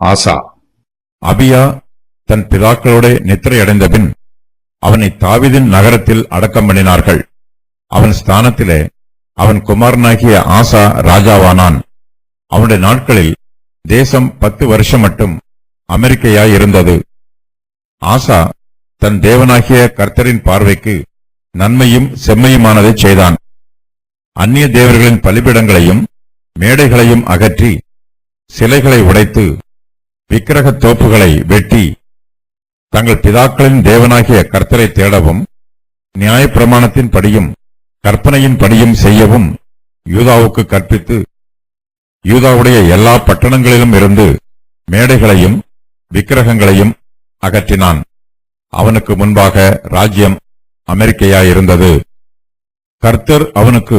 ஆசா. அபியா தன் பிதாக்களோட நித்திரையடைந்தபின் அவனை தாவீதின் நகரத்தில் அடக்கம் பண்ணினார்கள். அவன் ஸ்தானத்திலே அவன் குமாரனாகிய ஆசா ராஜாவானான். அவனுடைய நாட்களில் தேசம் 10 வருஷம் மட்டும் அமெரிக்கையாயிருந்தது. ஆசா தன் தேவனாகிய கர்த்தரின் பார்வைக்கு நன்மையும் செம்மையுமானதைச் செய்தான். அந்நிய தேவர்களின் பலிபீடங்களையும் மேடைகளையும் அகற்றி சிலைகளை உடைத்து விக்கிரகத் தோப்புகளை வெட்டி தங்கள் பிதாக்களின் தேவனாகிய கர்த்தரை தேடவும் நியாயப்பிரமாணத்தின் படியும் கற்பனையின் படியும் செய்யவும் யூதாவுக்கு கற்பித்து யூதாவுடைய எல்லா பட்டணங்களிலும் இருந்து மேடைகளையும் விக்கிரகங்களையும் அகற்றினான். அவனுக்கு முன்பாக ராஜ்யம் அமெரிக்கையாயிருந்தது. கர்த்தர் அவனுக்கு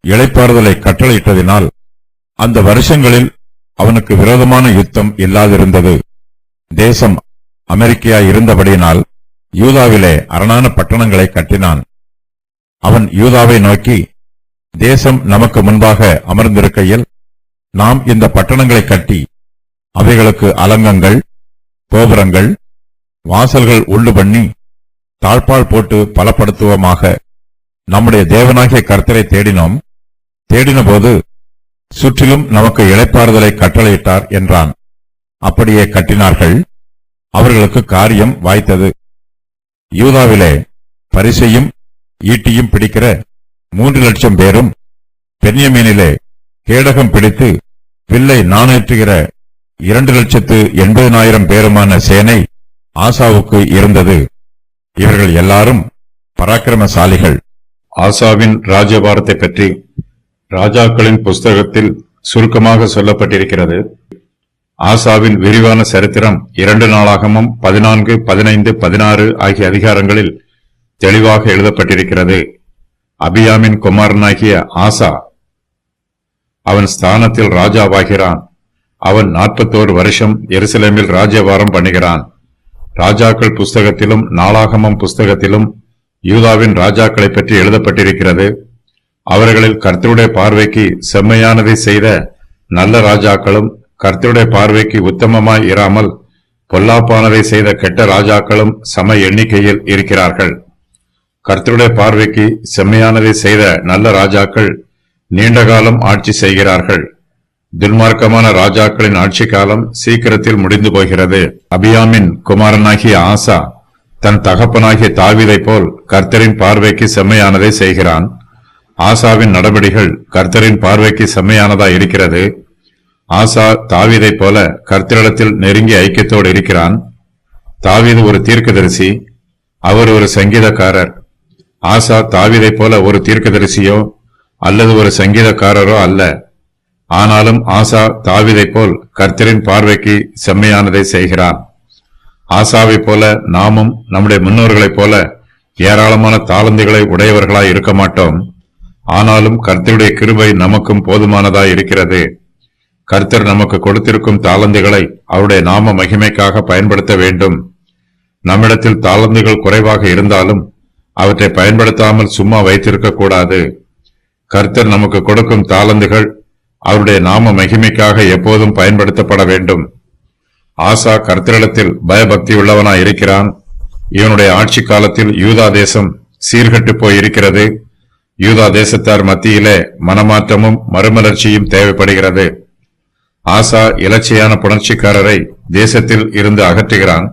இளைப்பாறுதலை கட்டளையிட்டதினால் அந்த வருஷங்களில் அவனுக்கு விரோதமான யுத்தம் இல்லாதிருந்தது. தேசம் அமெரிக்கையாயிருந்தபடியினால் யூதாவிலே அரணான பட்டணங்களை கட்டினான். அவன் யூதாவை நோக்கி, தேசம் நமக்கு முன்பாக அமர்ந்திருக்கையில் நாம் இந்த பட்டணங்களை கட்டி அவைகளுக்கு அலங்கங்கள், கோபுரங்கள், வாசல்கள் உண்டு பண்ணி தாழ்பால் போட்டு பலப்படுத்துவோமாக. நம்முடைய தேவனாகிய கர்த்தரை தேடினபோது சுற்றிலும் நமக்கு இளைப்பாறுதலை கட்டளையிட்டார் என்றான். அப்படியே கட்டினார்கள். அவர்களுக்கு காரியம் வாய்த்தது. யூதாவிலே பரிசையும் ஈட்டியும் பிடிக்கிற 3 லட்சம் பேரும், பென்யமீனிலே கேடகம் பிடித்து வில்லை நாணேற்றுகிற 2,80,000 பேருமான சேனை ஆசாவுக்கு இருந்தது. இவர்கள் எல்லாரும் பராக்கிரமசாலிகள். ஆசாவின் ராஜ்யபாரத்தை பற்றி ராஜாக்களின் புஸ்தகத்தில் சுருக்கமாக சொல்லப்பட்டிருக்கிறது. ஆசாவின் விரிவான சரித்திரம் 2 நாளாகமம் 14, 15, 16 ஆகிய அதிகாரங்களில் தெளிவாக எழுதப்பட்டிருக்கிறது. அபியாமின் குமாரனாகிய ஆசா அவன் ஸ்தானத்தில் ராஜாவாகிறான். அவன் 41 வருஷம் எருசலேமில் ராஜ்யபாரம் பண்ணுகிறான். ராஜாக்கள் புஸ்தகத்திலும் நாளாகமம் புஸ்தகத்திலும் யூதாவின் ராஜாக்களை பற்றி எழுதப்பட்டிருக்கிறது. அவர்களில் கர்த்தருடைய பார்வைக்கு செம்மையானதை செய்த நல்ல ராஜாக்களும் கர்த்தருடைய பார்வைக்கு உத்தமமாய் இராமல் பொல்லாப்பானதை செய்த கெட்ட ராஜாக்களும் சம எண்ணிக்கையில் இருக்கிறார்கள். கர்த்தருடைய பார்வைக்கு செம்மையானதை செய்த நல்ல ராஜாக்கள் நீண்ட காலம் ஆட்சி செய்கிறார்கள். துன்மார்க்கமான ராஜாக்களின் ஆட்சி காலம் சீக்கிரத்தில் முடிந்து போகிறது. அபியாமின் குமாரனாகிய ஆசா தன் தகப்பனாகிய தாவீதை போல் கர்த்தரின் பார்வைக்கு செம்மையானதை செய்கிறான். ஆசாவின் நடவடிக்கைகள் கர்த்தரின் பார்வைக்கு செம்மையானதா இருக்கிறது. ஆசா தாவீதை போல கர்த்தரிடத்தில் நெருங்கிய ஐக்கியத்தோடு இருக்கிறான். தாவீது ஒரு தீர்க்கதரிசி, அவர் ஒரு சங்கீதக்காரர். ஆசா தாவீதை போல ஒரு தீர்க்கதரிசியோ அல்லது ஒரு சங்கீதக்காரரோ அல்ல. ஆனாலும் ஆசா தாவீதை போல் கர்த்தரின் பார்வைக்கு செம்மையானதை செய்கிறான். ஆசாவை போல நாமும் நம்முடைய முன்னோர்களைப் போல ஏராளமான தாளந்துகளை உடையவர்களாய் இருக்க மாட்டோம். ஆனாலும் கர்த்தருடைய கிருபை நமக்கும் போதுமானதாய் இருக்கிறது. கர்த்தர் நமக்கு கொடுத்திருக்கும் தாளந்துகளை அவருடைய நாம மகிமைக்காக பயன்படுத்த வேண்டும். நம்மிடத்தில் தாளந்துகள் குறைவாக இருந்தாலும் அவற்றை பயன்படுத்தாமல் சும்மா வைத்திருக்க கூடாது. கர்த்தர் நமக்கு கொடுக்கும் தாளந்துகள் அவருடைய நாம மகிமைக்காக எப்போதும் பயன்படுத்தப்பட வேண்டும். ஆசா கர்த்தரிடத்தில் பயபக்தி உள்ளவனாய் இருக்கிறான். இவனுடைய ஆட்சி காலத்தில் யூதா தேசம் சீர்கட்டு போய் இருக்கிறது. யூதா தேசத்தார் மத்தியிலே மனமாற்றமும் மறுமலர்ச்சியும் தேவைப்படுகிறது. ஆசா இலட்சியான புணர்ச்சிக்காரரை தேசத்தில் இருந்து அகற்றுகிறான்.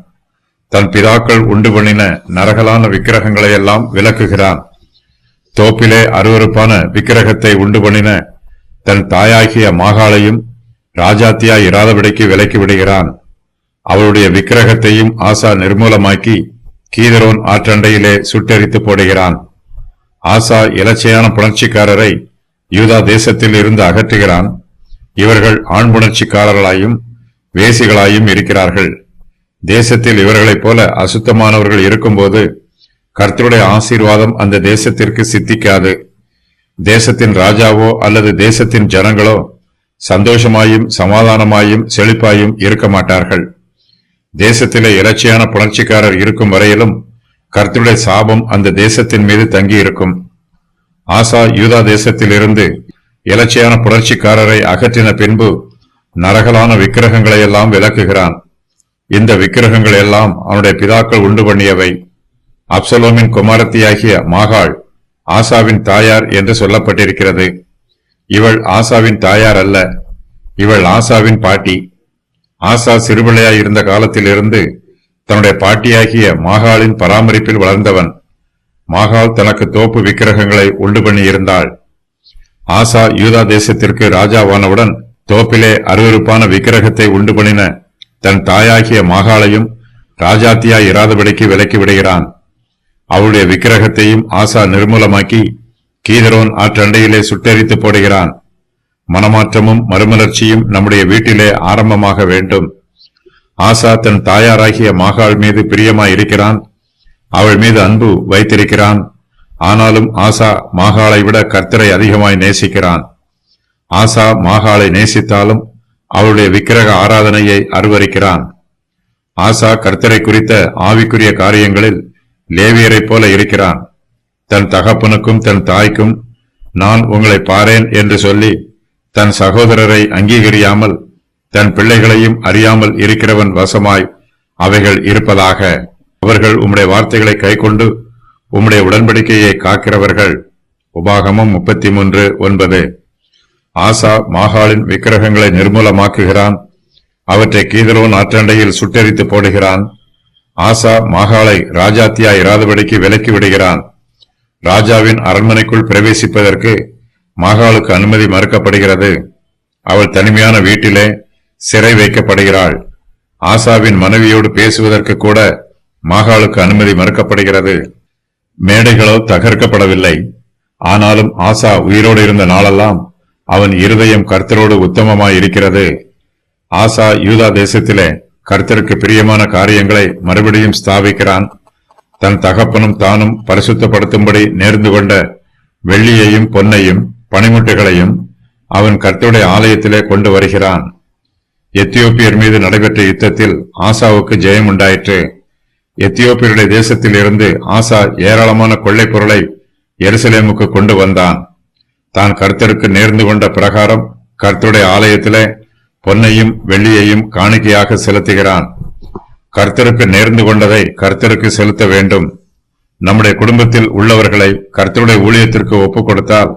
தன் பிதாக்கள் உண்டு பண்ணின நரகலான விக்கிரகங்களை எல்லாம் விலக்குகிறான். தோப்பிலே அருவருப்பான விக்கிரகத்தை உண்டு பண்ணின தன் தாயாகிய மாகாளையும் ராஜாத்தியாய் இராதபடிக்கு விலக்கி விடுகிறான். அவளுடைய விக்கிரகத்தையும் ஆசா நிர்மூலமாக்கி கீதரோன் ஆற்றண்டையிலே சுட்டெரித்து போடுகிறான். ஆசா இலட்சியான புணர்ச்சிக்காரரை யூதா தேசத்தில் இருந்து அகற்றுகிறான். இவர்கள் ஆண் புணர்ச்சிக்காரர்களாயும் வேசிகளாயும் இருக்கிறார்கள். தேசத்தில் இவர்களைப் போல அசுத்தமானவர்கள் இருக்கும்போது கர்த்தருடைய ஆசீர்வாதம் அந்த தேசத்திற்கு சித்திக்காது. தேசத்தின் ராஜாவோ அல்லது தேசத்தின் ஜனங்களோ சந்தோஷமாயும் சமாதானமாயும் செழிப்பாயும் இருக்க மாட்டார்கள். தேசத்திலே இலட்சியான புணர்ச்சிக்காரர் இருக்கும் வரையிலும் கர்த்தருடைய சாபம் அந்த தேசத்தின் மீது தங்கி இருக்கும். ஆசா யூதா தேசத்தில் இருந்து இலட்சியான புணர்ச்சிக்காரரை அகற்றின பின்பு நரகலான விக்கிரகங்களை எல்லாம் விலக்குகிறான். இந்த விக்கிரகங்கள் எல்லாம் அவனுடைய பிதாக்கள் உண்டு பண்ணியவை. அப்சலோமின் குமாரத்தியாகிய மாகாள் ஆசாவின் தாயார் என்று சொல்லப்பட்டிருக்கிறது. இவள் ஆசாவின் தாயார் அல்ல, இவள் ஆசாவின் பாட்டி. ஆசா சிறுபிள்ளையாய் இருந்த காலத்திலிருந்து தன்னுடைய பாட்டியாகிய மாகாளின் பராமரிப்பில் வளர்ந்தவன். மாகாள் தனக்கு தோப்பு விக்கிரகங்களை உண்டு பண்ணி இருந்தாள். ஆசா யூதா தேசத்திற்கு ராஜாவானவுடன் தோப்பிலே அருவருப்பான விக்கிரகத்தை உண்டு பண்ணின தன் தாயாகிய மாகாளையும் ராஜாத்தியாய் இராதபடிக்கு விலக்கி விடுகிறான். அவளுடைய விக்கிரகத்தையும் ஆசா நிர்மூலமாக்கி கீதரோன் ஆற்றண்டையிலே சுட்டெரித்து போடுகிறான். மனமாற்றமும் மறுமலர்ச்சியும் நம்முடைய வீட்டிலே ஆரம்பமாக வேண்டும். ஆசா தன் தாயாராகிய மாகாள் மீது பிரியமாயிருக்கிறான், அவள் மீது அன்பு வைத்திருக்கிறான். ஆனாலும் ஆசா மாகாளை விட கர்த்தரை அதிகமாய் நேசிக்கிறான். ஆசா மாகாளை நேசித்தாலும் அவளுடைய விக்கிரக ஆராதனையை அருவருக்கிறான். ஆசா கர்த்தரை குறித்த ஆவிக்குரிய காரியங்களில் லேவியரைப் போல இருக்கிறான். தன் தகப்பனுக்கும் தன் தாய்க்கும் நான் உங்களை பாரேன் என்று சொல்லி தன் சகோதரரை அங்கீகரியாமல் தன் பிள்ளைகளையும் அறியாமல் இருக்கிறவன் வசமாய் அவைகள் இருப்பதாக. அவர்கள் உம்முடைய வார்த்தைகளை கைக்கொண்டு உம்முடைய உடன்படிக்கையை காக்கிறவர்கள். உபாகமம் 33:9. ஆசா மாகாளின் விக்கிரகங்களை நிர்மூலமாக்குகிறான், அவற்றை கீதரோன் ஆற்றண்டையில் சுட்டெரித்து போடுகிறான். ஆசா மாகாளை ராஜாத்தியாய் இராதபடிக்கு விலக்கி விடுகிறான். ராஜாவின் அரண்மனைக்குள் பிரவேசிப்பதற்கு மாகாளுக்கு அனுமதி மறுக்கப்படுகிறது. அவள் தனிமையான வீட்டிலே சிறை வைக்கப்படுகிறாள். ஆசாவின் மனைவியோடு பேசுவதற்கு கூட மாகாளுக்கு அனுமதி மறுக்கப்படுகிறது. மேடைகளோ தகர்க்கப்படவில்லை. ஆனாலும் ஆசா உயிரோடு இருந்த நாளெல்லாம் அவன் இருதயம் கர்த்தரோடு உத்தமமாய் இருக்கிறது. ஆசா யூதா தேசத்திலே கர்த்தருக்கு பிரியமான காரியங்களை மறுபடியும் ஸ்தாபிக்கிறான். தன் தகப்பனும் தானும் பரிசுத்தப்படுத்தும்படி நேர்ந்து கொண்ட வெள்ளியையும் பொன்னையும் பனிமுட்டுகளையும் அவன் கர்த்தருடைய ஆலயத்திலே கொண்டு வருகிறான். எத்தியோப்பியர் மீது நடைபெற்ற யுத்தத்தில் ஆசாவுக்கு ஜெயம் உண்டாயிற்று. எத்தியோப்பியருடைய தேசத்தில் இருந்து ஆசா ஏராளமான கொள்ளைப் பொருளை எருசலேமுக்கு கொண்டு வந்தான். தான் கர்த்தருக்கு நேர்ந்து கொண்ட பிரகாரம் கர்த்தருடைய ஆலயத்திலே பொன்னையும் வெள்ளியையும் காணிக்கையாக செலுத்துகிறான். கர்த்தருக்கு நேர்ந்து கொண்டதை கர்த்தருக்கு செலுத்த வேண்டும். நம்முடைய குடும்பத்தில் உள்ளவர்களை கர்த்தருடைய ஊழியத்திற்கு ஒப்புக் கொடுத்தால்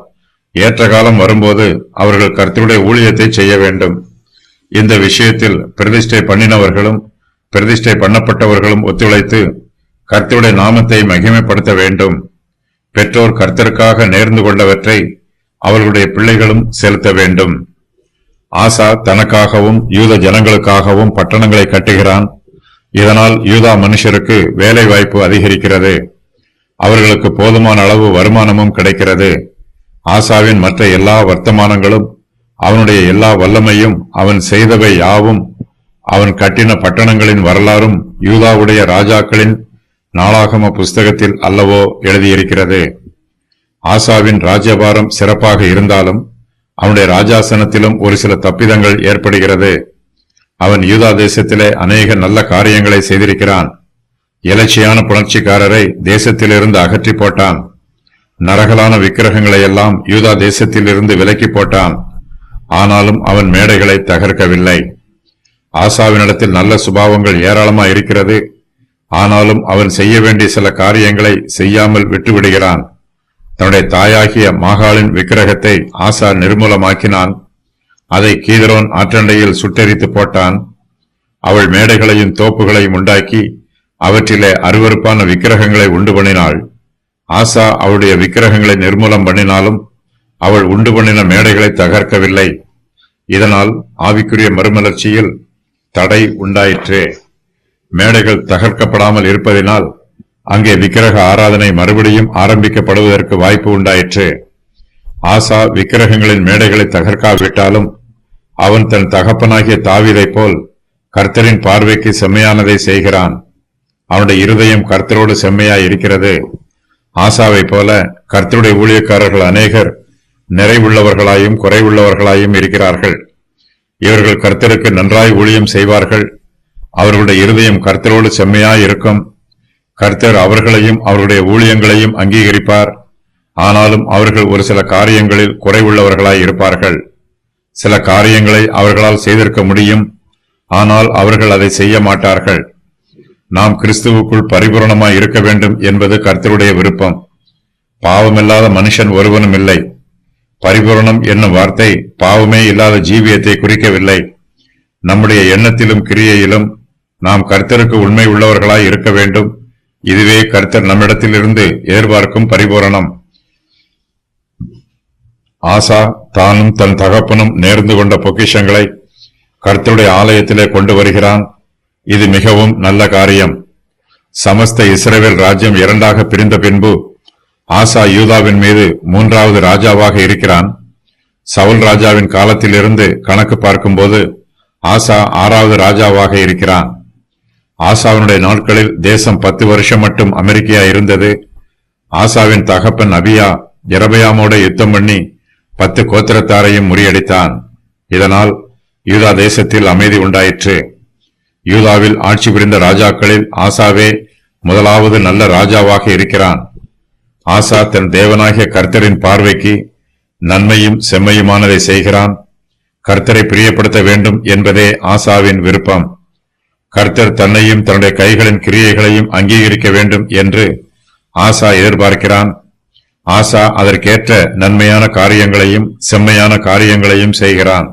ஏற்ற காலம் வரும்போது அவர்கள் கர்த்தருடைய ஊழியத்தை செய்ய வேண்டும். இந்த விஷயத்தில் பிரதிஷ்டை பண்ணினவர்களும் பிரதிஷ்டை பண்ணப்பட்டவர்களும் ஒத்துழைத்து கர்த்தருடைய நாமத்தை மகிமைப்படுத்த வேண்டும். பெற்றோர் கர்த்தருக்காக நேர்ந்து கொண்டவற்றை அவர்களுடைய பிள்ளைகளும் செலுத்த வேண்டும். ஆசா தனக்காகவும் யூத ஜனங்களுக்காகவும் பட்டணங்களை கட்டுகிறான். இதனால் யூதா மனுஷருக்கு வேலை வாய்ப்பு அதிகரிக்கிறது. அவர்களுக்கு போதுமான அளவு வருமானமும் கிடைக்கிறது. ஆசாவின் மற்ற எல்லா வர்த்தமானங்களும் அவனுடைய எல்லா வல்லமையும் அவன் செய்தவை யாவும் அவன் கட்டின பட்டணங்களின் வரலாறும் யூதாவுடைய ராஜாக்களின் நாளாகம புஸ்தகத்தில் அல்லவோ எழுதியிருக்கிறது. ஆசாவின் ராஜ்யபாரம் சிறப்பாக இருந்தாலும் அவனுடைய ராஜாசனத்திலும் ஒரு சில தப்பிதங்கள் ஏற்படுகிறது. அவன் யூதா தேசத்திலே அநேக நல்ல காரியங்களை செய்திருக்கிறான். எலட்சியான புணர்ச்சிக்காரரை தேசத்திலிருந்து அகற்றி போட்டான். நரகலான விக்கிரகங்களை எல்லாம் யூதா தேசத்திலிருந்து விலக்கி போட்டான். ஆனாலும் அவன் மேடைகளை தகர்க்கவில்லை. ஆசாவினிடத்தில் நல்ல சுபாவங்கள் ஏராளமாய் இருக்கிறது. ஆனாலும் அவன் செய்ய வேண்டிய சில காரியங்களை செய்யாமல் விட்டுவிடுகிறான். தன்னுடைய தாயாகிய மாகாளின் விக்கிரகத்தை ஆசா நிர்மூலமாக்கினான். அதை கீதரோன் ஆற்றண்டையில் சுட்டெரித்து போட்டான். அவள் மேடைகளையும் தோப்புகளையும் உண்டாக்கி அவற்றிலே அருவருப்பான விக்கிரகங்களை உண்டு பண்ணினாள். ஆசா அவளுடைய விக்கிரகங்களை நிர்மூலம் பண்ணினாலும் அவள் உண்டு பண்ணின மேடைகளை தகர்க்கவில்லை. இதனால் ஆவிக்குரிய மறுமலர்ச்சியில் தடை உண்டாயிற்று. மேடைகள் தகர்க்கப்படாமல் இருப்பதினால் அங்கே விக்கிரக ஆராதனை மறுபடியும் ஆரம்பிக்கப்படுவதற்கு வாய்ப்பு உண்டாயிற்று. ஆசா விக்கிரகங்களின் மேடைகளை தகர்க்காவிட்டாலும் அவன் தன் தகப்பனாகிய தாவீதைப் போல் கர்த்தரின் பார்வைக்கு செம்மையானதை செய்கிறான். அவனுடைய இருதயம் கர்த்தரோடு செம்மையாய் இருக்கிறது. ஆசாவை போல கர்த்தருடைய ஊழியக்காரர்கள் அநேகர் நிறைவுள்ளவர்களாயும் குறைவுள்ளவர்களாயும் இருக்கிறார்கள். இவர்கள் கர்த்தருக்கு நன்றாய் ஊழியம் செய்வார்கள். அவர்களுடைய இருதயம் கர்த்தரோடு செம்மையாய் இருக்கும். கர்த்தர் அவர்களையும் அவருடைய ஊழியங்களையும் அங்கீகரிப்பார். ஆனாலும் அவர்கள் ஒரு சில காரியங்களில் குறைவுள்ளவர்களாய் இருப்பார்கள். சில காரியங்களை அவர்களால் செய்திருக்க முடியும், ஆனால் அவர்கள் அதை செய்ய மாட்டார்கள். நாம் கிறிஸ்துவுக்குள் பரிபூரணமாய் இருக்க வேண்டும் என்பது கர்த்தருடைய விருப்பம். பாவமில்லாத மனுஷன் ஒருவனும் இல்லை. பரிபூரணம் என்னும் வார்த்தை பாவமே இல்லாத ஜீவியத்தை குறிக்கவில்லை. நம்முடைய எண்ணத்திலும் கிரியையிலும் நாம் கர்த்தருக்கு உண்மை உள்ளவர்களாய் இருக்க வேண்டும். இதுவே கர்த்தர் நம்மிடத்திலிருந்து எதிர்பார்க்கும் பரிபூரணம். ஆசா தானும் தன் தகப்பனும் நேர்ந்து கொண்ட பொக்கிஷங்களை கர்த்தருடைய ஆலயத்திலே கொண்டு வருகிறான். இது மிகவும் நல்ல காரியம். சமஸ்த இஸ்ரவேல் ராஜ்யம் இரண்டாக பிரிந்த பின்பு ஆசா யூதாவின் மீது மூன்றாவது ராஜாவாக இருக்கிறான். சவுல் ராஜாவின் காலத்திலிருந்து கணக்கு பார்க்கும்போது ஆசா ஆறாவது ராஜாவாக இருக்கிறான். ஆசாவினுடைய நாட்களில் தேசம் 10 வருஷம் மட்டும் அமெரிக்கையா இருந்தது. ஆசாவின் தகப்பன் அபியா யெரொபெயாமோடு யுத்தம் பண்ணி 10 கோத்திரத்தாரையும் முறியடித்தான். இதனால் யூதா தேசத்தில் அமைதி உண்டாயிற்று. யூதாவில் ஆட்சி புரிந்த ராஜாக்களில் ஆசாவே முதலாவது நல்ல ராஜாவாக இருக்கிறான். ஆசா தன் தேவனாகிய கர்த்தரின் பார்வைக்கு நன்மையும் செம்மையுமானதை செய்கிறான். கர்த்தரை பிரியப்படுத்த வேண்டும் என்பதே ஆசாவின் விருப்பம். கர்த்தர் தன்னையும் தன்னுடைய கைகளின் கிரியைகளையும் அங்கீகரிக்க வேண்டும் என்று ஆசா எதிர்பார்க்கிறான். ஆசா அதற்கேற்ற நன்மையான காரியங்களையும் செம்மையான காரியங்களையும் செய்கிறான்.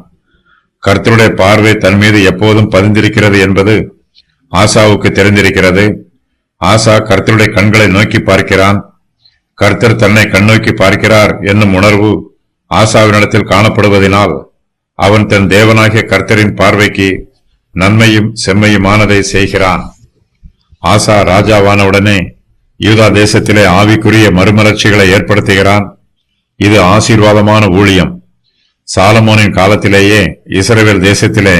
கர்த்தருடைய பார்வை தன் மீது எப்போதும் பதிந்திருக்கிறது என்பது ஆசாவுக்கு தெரிந்திருக்கிறது. ஆசா கர்த்தருடைய கண்களை நோக்கி பார்க்கிறான். கர்த்தர் தன்னை கண்ணோக்கி பார்க்கிறார் என்னும் உணர்வு ஆசாவினிடத்தில் காணப்படுவதனால் அவன் தன் தேவனாகிய கர்த்தரின் பார்வைக்கு நன்மையும் செம்மையுமானதை செய்கிறான். ஆசா ராஜாவானவுடனே யூதா தேசத்திலே ஆவிக்குரிய மறுமலர்ச்சிகளை ஏற்படுத்துகிறான். இது ஆசீர்வாதமான ஊழியம். சாலமோனின் காலத்திலேயே இஸ்ரவேல் தேசத்திலே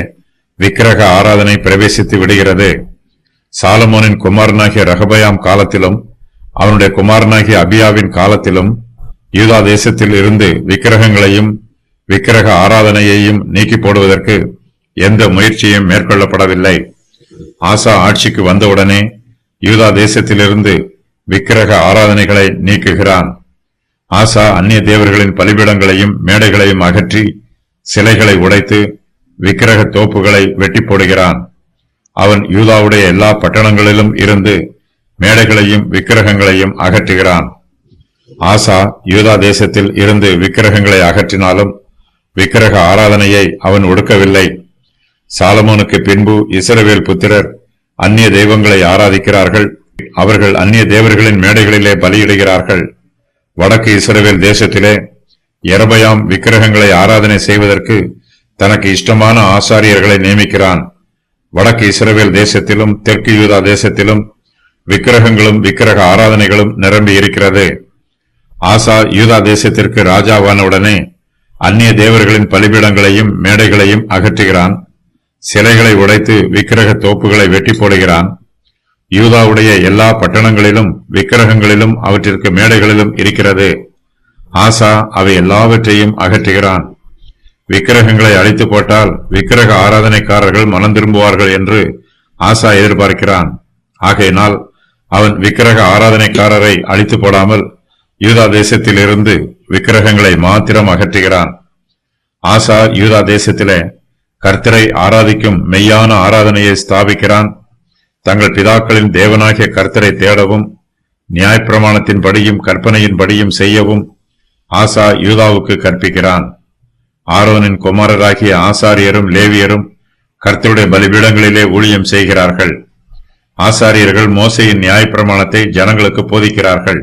விக்கிரக ஆராதனை பிரவேசித்து விடுகிறது. சாலமோனின் குமாரனாகிய ரெகொபெயாம் காலத்திலும் அவனுடைய குமாரனாகிய அபியாவின் காலத்திலும் யூதா தேசத்தில் இருந்து விக்கிரகங்களையும் விக்கிரக ஆராதனையையும் நீக்கி போடுவதற்கு எந்த முயற்சியும் மேற்கொள்ளப்படவில்லை. ஆசா ஆட்சிக்கு வந்தவுடனே யூதா தேசத்திலிருந்து விக்கிரக ஆராதனைகளை நீக்குகிறான். ஆசா அந்நிய தேவர்களின் பலிபீடங்களையும் மேடைகளையும் அகற்றி சிலைகளை உடைத்து விக்கிரக தோப்புகளை வெட்டி போடுகிறான். அவன் யூதாவுடைய எல்லா பட்டணங்களிலும் இருந்து மேடைகளையும் விக்கிரகங்களையும் அகற்றுகிறான். ஆசா யூதா தேசத்தில் இருந்து விக்கிரகங்களை அகற்றினாலும் விக்கிரக ஆராதனையை அவன் ஒடுக்கவில்லை. சாலமோனுக்கு பின்பு இஸ்ரவேல் புத்திரர் அந்நிய தெய்வங்களை ஆராதிக்கிறார்கள். அவர்கள் அந்நிய தேவர்களின் மேடைகளிலே பலியிடுகிறார்கள். வடக்கு இஸ்ரவேல் தேசத்திலே யெரொபெயாம் விக்கிரகங்களை ஆராதனை செய்வதற்கு தனக்கு இஷ்டமான ஆசாரியர்களை நியமிக்கிறான். வடக்கு இஸ்ரவேல் தேசத்திலும் தெற்கு யூதா தேசத்திலும் விக்கிரகங்களும் விக்கிரக ஆராதனைகளும் நிரம்பி இருக்கிறது. ஆசா யூதா தேசத்திற்கு ராஜாவானவுடனே அந்நிய தேவர்களின் பலிபீடங்களையும் மேடைகளையும் அகற்றுகிறான். சிலைகளை உடைத்து விக்கிரக தோப்புகளை வெட்டி போடுகிறான். யூதாவுடைய எல்லா பட்டணங்களிலும் விக்கிரகங்களிலும் அவற்றிற்கு மேடைகளிலும் இருக்கிறது. ஆசா அவை எல்லாவற்றையும் அகற்றுகிறான். விக்கிரகங்களை அழித்து போட்டால் விக்கிரக ஆராதனைக்காரர்கள் மனம் திரும்புவார்கள் என்று ஆசா எதிர்பார்க்கிறான். ஆகையினால் அவன் விக்கிரக ஆராதனைக்காரரை அழித்து போடாமல் யூதா தேசத்தில் இருந்து விக்கிரகங்களை மாத்திரம் அகற்றுகிறான். ஆசா யூதா தேசத்திலே கர்த்தரை ஆராதிக்கும் மெய்யான ஆராதனையை ஸ்தாபிக்கிறான். தங்கள் பிதாக்களின் தேவனாகிய கர்த்தரை தேடவும் நியாயப்பிரமாணத்தின்படியும் கற்பனையின்படியும் செய்யவும் ஆசா யூதாவுக்கு கற்பிக்கிறான். ஆரோனின் குமாரராகிய ஆசாரியரும் லேவியரும் கர்த்தருடைய பலிபீடங்களிலே ஊழியம் செய்கிறார்கள். ஆசாரியர்கள் மோசேயின் நியாயப்பிரமாணத்தை ஜனங்களுக்கு போதிக்கிறார்கள்.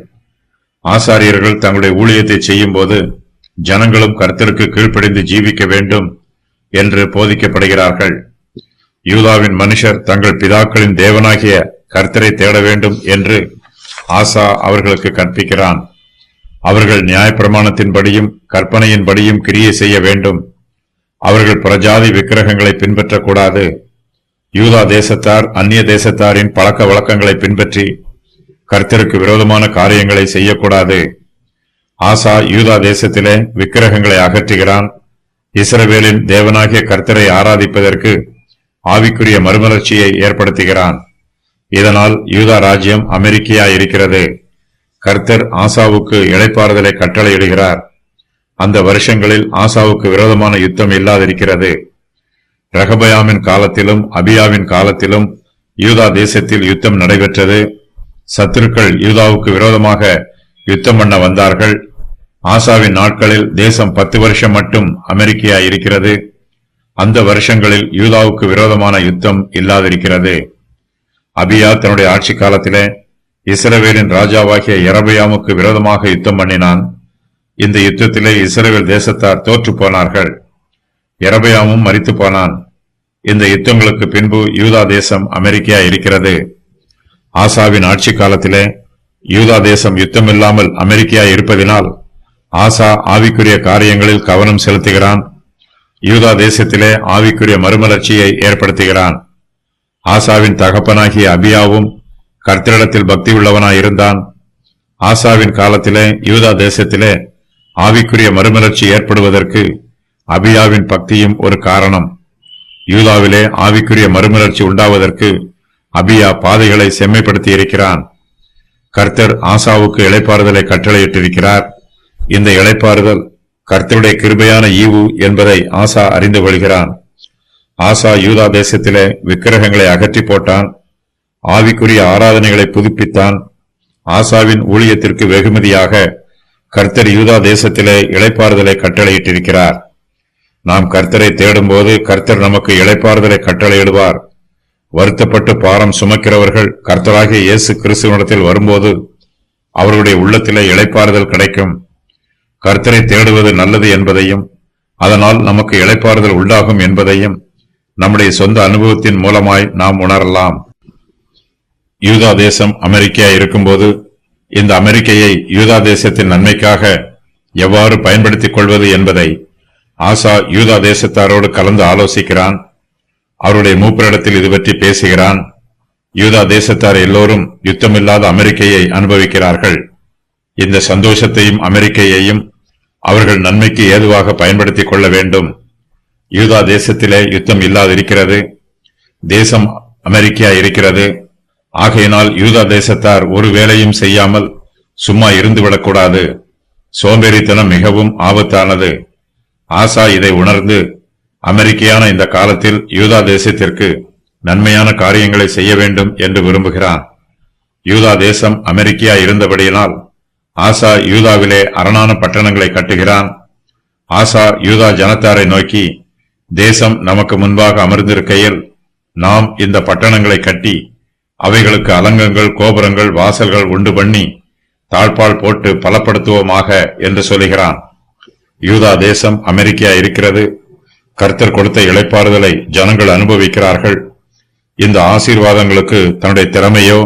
ஆசாரியர்கள் தங்களுடைய ஊழியத்தை செய்யும் போது ஜனங்களும் கர்த்தருக்கு கீழ்ப்படிந்து ஜீவிக்க வேண்டும் என்று போதிக்கப்படுகிறார்கள். யூதாவின் மனுஷர் தங்கள் பிதாக்களின் தேவனாகிய கர்த்தரை தேட வேண்டும் என்று ஆசா அவர்களுக்கு கற்பிக்கிறான். அவர்கள் நியாயப்பிரமாணத்தின்படியும் கற்பனையின்படியும் கிரியை செய்ய வேண்டும். அவர்கள் புறஜாதி விக்கிரகங்களை பின்பற்றக்கூடாது. யூதா தேசத்தார் அந்நிய தேசத்தாரின் பழக்க வழக்கங்களை பின்பற்றி கர்த்தருக்கு விரோதமான காரியங்களை செய்யக்கூடாது. ஆசா யூதா தேசத்திலே விக்கிரகங்களை அகற்றுகிறான். இஸ்ரவேலின் தேவனாகிய கர்த்தரை ஆராதிப்பதற்கு ஆவிக்குரிய மறுமலர்ச்சியை ஏற்படுத்துகிறான். இதனால் யூதா ராஜ்யம் அமெரிக்கையா இருக்கிறது. கர்த்தர் ஆசாவுக்கு இளைப்பாறுதலை கட்டளையிடுகிறார். அந்த வருஷங்களில் ஆசாவுக்கு விரோதமான யுத்தம் இல்லாதிருக்கிறது. ரெகபயாமின் காலத்திலும் அபியாவின் காலத்திலும் யூதா தேசத்தில் யுத்தம் நடைபெற்றது. சத்துருக்கள் யூதாவுக்கு விரோதமாக யுத்தம் பண்ண வந்தார்கள். ஆசாவின் நாட்களில் தேசம் 10 வருஷம் மட்டும் அமெரிக்கையா இருக்கிறது. அந்த வருஷங்களில் யூதாவுக்கு விரோதமான யுத்தம் இல்லாதிருக்கிறது. அபியா தன்னுடைய ஆட்சி காலத்திலே இஸ்ரவேலின் ராஜாவாகிய யெரொபெயாமுக்கு விரோதமாக யுத்தம் பண்ணினான். இந்த யுத்தத்திலே இஸ்ரவேல் தேசத்தார் தோற்று போனார்கள். யெரொபெயாமும் மரித்து போனான். இந்த யுத்தங்களுக்கு பின்பு யூதா தேசம் அமெரிக்கா இருக்கிறது. ஆசாவின் ஆட்சி காலத்திலே யூதா தேசம் யுத்தமில்லாமல் அமெரிக்கா இருப்பதினால் ஆசா ஆவிக்குரிய காரியங்களில் கவனம் செலுத்துகிறான். யூதா தேசத்திலே ஆவிக்குரிய மறுமலர்ச்சியை ஏற்படுத்துகிறான். ஆசாவின் தகப்பனாகிய அபியாவும் கர்த்தரிடத்தில் பக்தி உள்ளவனாயிருந்தான். ஆசாவின் காலத்திலே யூதா தேசத்திலே ஆவிக்குரிய மறுமலர்ச்சி ஏற்படுவதற்கு அபியாவின் பக்தியும் ஒரு காரணம். யூதாவிலே ஆவிக்குரிய மறுமலர்ச்சி உண்டாவதற்கு அபியா பாதைகளை செம்மைப்படுத்தி இருக்கிறான். கர்த்தர் ஆசாவுக்கு இளைப்பாறுதலை கட்டளையிட்டிருக்கிறார். இந்த இளைப்பாறுதல் கர்த்தருடைய கிருபையான ஈவு என்பதை ஆசா அறிந்து கொள்கிறான். ஆசா யூதா தேசத்திலே விக்கிரகங்களை அகற்றி போட்டான். ஆவிக்குரிய ஆராதனைகளை புதுப்பித்தான். ஆசாவின் ஊழியத்திற்கு வெகுமதியாக கர்த்தர் யூதா தேசத்திலே இளைப்பாறுதலை கட்டளையிட்டிருக்கிறார். நாம் கர்த்தரை தேடும்போது கர்த்தர் நமக்கு இளைப்பாறுதலை கட்டளையிடுவார். வருத்தப்பட்டு பாரம் சுமக்கிறவர்கள் கர்த்தராகிய இயேசு கிறிஸ்துவினிடத்தில் வரும்போது அவர்களுடைய உள்ளத்திலே இளைப்பாறுதல் கிடைக்கும். கர்த்தரை தேடுவது நல்லது என்பதையும் அதனால் நமக்கு இளைப்பாறுதல் உண்டாகும் என்பதையும் நம்முடைய சொந்த அனுபவத்தின் மூலமாய் நாம் உணரலாம். யூதா தேசம் அமெரிக்கா இருக்கும்போது இந்த அமெரிக்கையை யூதா தேசத்தின் நன்மைக்காக எவ்வாறு பயன்படுத்திக் கொள்வது என்பதை ஆசா யூதா தேசத்தாரோடு கலந்து ஆலோசிக்கிறான். அவருடைய மூப்பரிடத்தில் இது பற்றி பேசுகிறான். யூதா தேசத்தார் எல்லோரும் யுத்தமில்லாத அமெரிக்கையை அனுபவிக்கிறார்கள். இந்த சந்தோஷத்தையும் அமெரிக்கையையும் அவர்கள் நன்மைக்கு ஏதுவாக பயன்படுத்திக் கொள்ள வேண்டும். யூதா தேசத்திலே யுத்தம் இல்லாதிருக்கிறது. தேசம் அமெரிக்கா இருக்கிறது. ஆகையினால் யூதா தேசத்தார் ஒரு வேலையும் செய்யாமல் சும்மா இருந்துவிடக்கூடாது. சோம்பேறித்தனம் மிகவும் ஆபத்தானது. ஆசா இதை உணர்ந்து அமெரிக்கையான இந்த காலத்தில் யூதா தேசத்திற்கு நன்மையான காரியங்களை செய்ய வேண்டும் என்று விரும்புகிறான். யூதா தேசம் அமெரிக்கா இருந்தபடியினால் ஆசா யூதாவிலே அரணான பட்டணங்களை கட்டுகிறான். ஆசா யூதா ஜனத்தாரை நோக்கி, தேசம் நமக்கு முன்பாக அமர்ந்திருக்கையில் நாம் இந்த பட்டணங்களை கட்டி அவைகளுக்கு அலங்கங்கள், கோபுரங்கள், வாசல்கள் உண்டு பண்ணி தாழ்பால் போட்டு பலப்படுத்துவோமாக என்று சொல்லுகிறான். யூதா தேசம் அமெரிக்கா இருக்கிறது. கர்த்தர் கொடுத்த இளைப்பாறுதலை ஜனங்கள் அனுபவிக்கிறார்கள். இந்த ஆசீர்வாதங்களுக்கு தன்னுடைய திறமையோ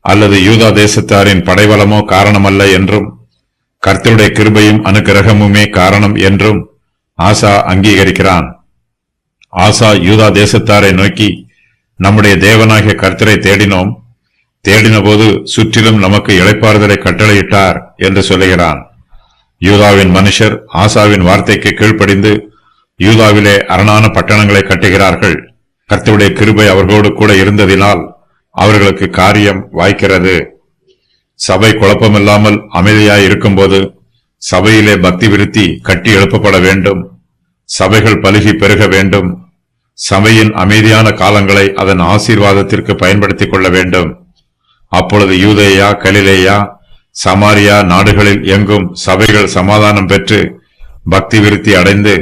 அல்லது யூதா தேசத்தாரின் படைபலமோ காரணமல்ல என்றும் கர்த்தருடைய கிருபையும் அனுக்கிரகமுமே காரணம் என்றும் ஆசா அங்கீகரிக்கிறான். ஆசா யூதா தேசத்தாரை நோக்கி, நம்முடைய தேவனாகிய கர்த்தரை தேடினோம். தேடினபோது சுற்றிலும் நமக்கு இளைப்பாறுதலை கட்டளையிட்டார் என்று சொல்லுகிறான். யூதாவின் மனுஷர் ஆசாவின் வார்த்தைக்கு கீழ்ப்படிந்து யூதாவிலே அரணான பட்டணங்களை கட்டுகிறார்கள். கர்த்தருடைய கிருபை அவர்களோடு கூட இருந்ததினால் அவர்களுக்கு காரியம் வாய்க்கிறது. சபை குழப்பமில்லாமல் அமைதியாய் இருக்கும்போது சபையிலே பக்தி விருத்தி கட்டி எழுப்பப்பட வேண்டும். சபைகள் பலுகி பெருக வேண்டும். சபையின் அமைதியான காலங்களை அதன் ஆசீர்வாதத்திற்கு பயன்படுத்திக் கொள்ள வேண்டும். அப்பொழுது யூதேயா, கலிலேயா, சமாரியா நாடுகளில் எங்கும் சபைகள் சமாதானம் பெற்று பக்தி விருத்தி அடைந்து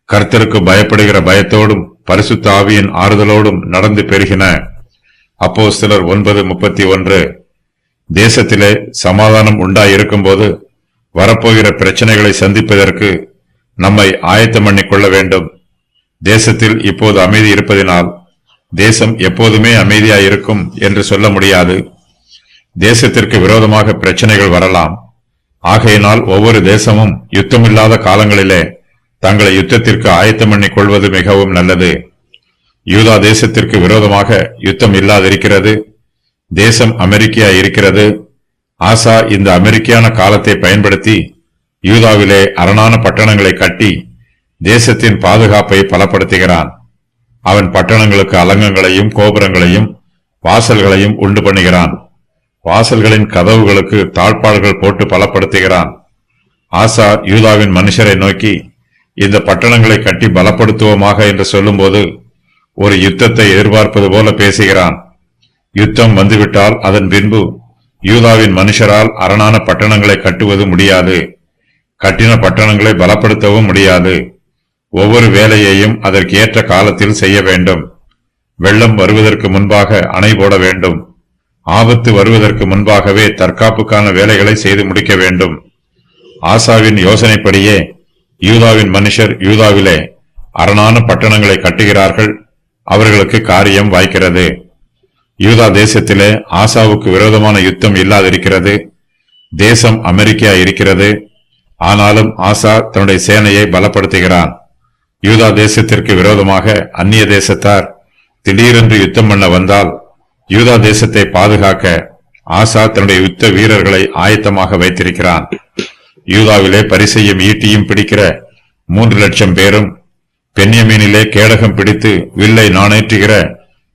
கர்த்தருக்கு பயப்படுகிற பயத்தோடும் பரிசுத்த ஆவியின் ஆறுதலோடும் நடந்து பெருகின. அப்போஸ்தலர் 9:31. தேசத்திலே சமாதானம் உண்டாயிருக்கும் போது வரப்போகிற பிரச்சனைகளை சந்திப்பதற்கு நம்மை ஆயத்தம் பண்ணிக்கொள்ள வேண்டும். தேசத்தில் இப்போது அமைதி இருப்பதினால் தேசம் எப்போதுமே அமைதியாயிருக்கும் என்று சொல்ல முடியாது. தேசத்திற்கு விரோதமாக பிரச்சனைகள் வரலாம். ஆகையினால் ஒவ்வொரு தேசமும் யுத்தமில்லாத காலங்களிலே தங்களை யுத்தத்திற்கு ஆயத்தம் பண்ணிக் கொள்வது மிகவும் நல்லது. யூதா தேசத்திற்கு விரோதமாக யுத்தம் இல்லாதிருக்கிறது. தேசம் அமெரிக்கா இருக்கிறது. ஆசா இந்த அமெரிக்கான காலத்தை பயன்படுத்தி யூதாவிலே அரணான பட்டணங்களை கட்டி தேசத்தின் பாதுகாப்பை பலப்படுத்துகிறான். அவன் பட்டணங்களுக்கு அலங்கங்களையும் கோபுரங்களையும் வாசல்களையும் உண்டு பண்ணுகிறான். வாசல்களின் கதவுகளுக்கு தாழ்பாள்கள் போட்டு பலப்படுத்துகிறான். ஆசா யூதாவின் மனுஷரை நோக்கி, இந்த பட்டணங்களை கட்டி பலப்படுத்துவோமாக என்று சொல்லும்போது ஒரு யுத்தத்தை எதிர்பார்ப்பது போல பேசுகிறான். யுத்தம் வந்துவிட்டால் அதன் பின்பு யூதாவின் மனுஷரால் அரணான பட்டணங்களை கட்டுவது முடியாது, கட்டின பட்டணங்களை பலப்படுத்தவும் முடியாது. ஒவ்வொரு வேலையையும் அதற்கு ஏற்ற காலத்தில் செய்ய வேண்டும். வெள்ளம் வருவதற்கு முன்பாக அணை போட வேண்டும். ஆபத்து வருவதற்கு முன்பாகவே தற்காப்புக்கான வேலைகளை செய்து முடிக்க வேண்டும். ஆசாவின் யோசனைப்படியே யூதாவின் மனுஷர் யூதாவிலே அரணான பட்டணங்களை கட்டுகிறார்கள். அவர்களுக்கு காரியம் வாய்க்கிறது. யூதா தேசத்திலே ஆசாவுக்கு விரோதமான யுத்தம் இல்லாதிருக்கிறது. தேசம் அமெரிக்கா இருக்கிறது. ஆனாலும் ஆசா தன்னுடைய சேனையை பலப்படுத்துகிறான். யூதா தேசத்திற்கு விரோதமாக அந்நிய தேசத்தார் திடீரென்று யுத்தம் பண்ண வந்தால் யூதா தேசத்தை பாதுகாக்க ஆசா தன்னுடைய யுத்த வீரர்களை ஆயத்தமாக வைத்திருக்கிறான். யூதாவிலே பரிசையும் ஈட்டியும் பிடிக்கிற 3,00,000 பேரும், பென்யமீனிலே கேடகம் பிடித்து வில்லை நாணேற்றுகிற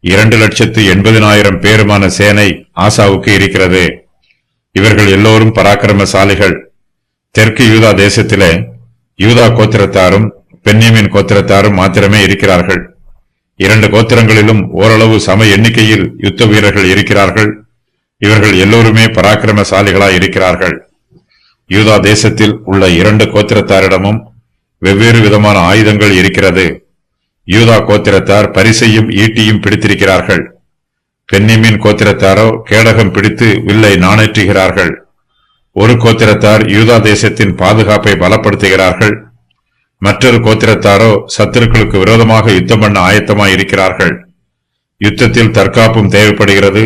2,80,000 பேருமான சேனை ஆசாவுக்கு இருக்கிறது. இவர்கள் எல்லோரும் பராக்கிரமசாலிகள். தெற்கு யூதா தேசத்திலே யூதா கோத்திரத்தாரும் பென்யமீன் கோத்திரத்தாரும் மாத்திரமே இருக்கிறார்கள். 2 கோத்திரங்களிலும் ஓரளவு சம எண்ணிக்கையில் யுத்த வீரர்கள் இருக்கிறார்கள். இவர்கள் எல்லோருமே பராக்கிரமசாலிகளாய் இருக்கிறார்கள். யூதா தேசத்தில் உள்ள 2 கோத்திரத்தாரிடமும் வெவ்வேறு விதமான ஆயுதங்கள் இருக்கிறது. யூதா கோத்திரத்தார் பரிசையும் ஈட்டியும் பிடித்திருக்கிறார்கள். பென்யமீன் கோத்திரத்தாரோ கேடகம் பிடித்து வில்லை நாணேற்றுகிறார்கள். ஒரு கோத்திரத்தார் யூதா தேசத்தின் பாதுகாப்பை பலப்படுத்துகிறார்கள். மற்றொரு கோத்திரத்தாரோ சத்துருக்களுக்கு விரோதமாக யுத்தம் பண்ண ஆயத்தமாய் இருக்கிறார்கள். யுத்தத்தில் தற்காப்பும் தேவைப்படுகிறது,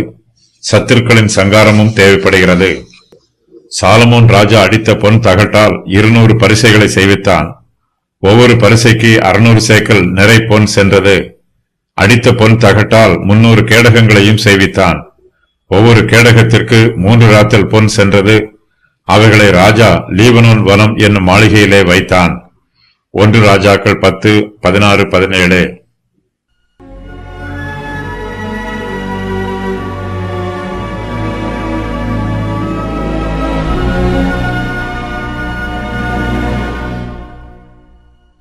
சத்துருக்களின் சங்காரமும் தேவைப்படுகிறது. சாலமோன் ராஜா அடித்த பொன் தகட்டால் 200 பரிசைகளை செய்வித்தான். ஒவ்வொரு பரிசைக்கு 600 சேக்கல் நிறை பொன் சென்றது. அடித்த பொன் தகட்டால் 300 கேடகங்களையும் செய்வித்தான். ஒவ்வொரு கேடகத்திற்கு 3 ராத்தல் பொன் சென்றது. அவைகளை ராஜா லீபனோன் வனம் என்னும் மாளிகையிலே வைத்தான். 1 ராஜாக்கள் 10:16-17.